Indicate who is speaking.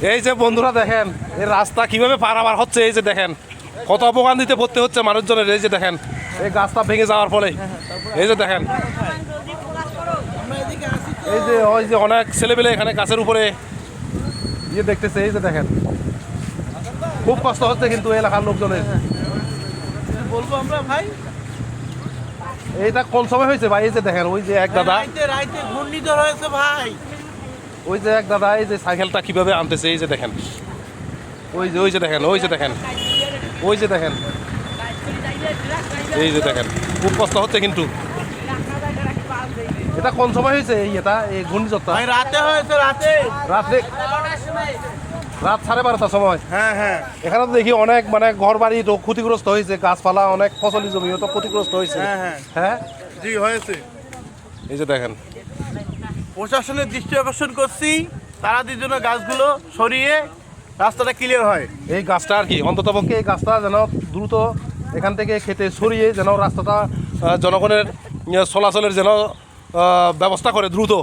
Speaker 1: এই যে বন্ধুরা দেখেন এই রাস্তা কিভাবে পারাবার হচ্ছে, এই যে দেখেন কত অপমানিতে পড়তে হচ্ছে মানুষজনের। এই যে দেখেন এই গাছটা ভেঙে যাওয়ার ফলে, এই যে দেখেন ওই যে অনেক ছেলেপেলে এখানে গাছের উপরে ইয়ে দেখতেছে। এই যে দেখেন খুব কষ্ট হচ্ছে কিন্তু এলাকার লোকজনের।
Speaker 2: বলবো আমরা ভাই,
Speaker 1: এইটা কোন সময় হয়েছে ভাই? এই যে দেখেন ওই যে এক দাদা,
Speaker 2: রাইতে ঘূর্ণিঝড় হয়েছে ভাই।
Speaker 1: ওই যে এক দাদা এই যে সাইকেলটা কিভাবে আনতেছে। এই যে দেখেন ওই যে দেখেন ওই যে দেখেন ওই যে দেখেন এই যে দেখেন খুব কষ্ট হচ্ছে কিন্তু। এটা কোন সময় হয়েছে এই ঘূর্ণিঝড়টা?
Speaker 2: ভাই রাতে হয়েছে,
Speaker 1: রাত্রে রাত 12:30টার সময়।
Speaker 2: হ্যাঁ হ্যাঁ।
Speaker 1: এখানে তো দেখি অনেক মানে ঘর বাড়ি তো ক্ষতিগ্রস্ত হয়েছে, গাছপালা অনেক ফসলি জমিও তো ক্ষতিগ্রস্ত হয়েছে।
Speaker 2: হ্যাঁ হ্যাঁ
Speaker 1: হ্যাঁ
Speaker 2: জি হয়েছে।
Speaker 1: এই যে দেখেন
Speaker 2: প্রশাসনের দৃষ্টি আকর্ষণ করছি, তারা জন্য গাছগুলো সরিয়ে রাস্তাটা ক্লিয়ার হয়।
Speaker 1: এই গাছটা আর কি অন্তত পক্ষে এই গাছটা যেন দ্রুত এখান থেকে খেতে সরিয়ে যেন রাস্তাটা জনগণের চলাচলের যেন ব্যবস্থা করে দ্রুত।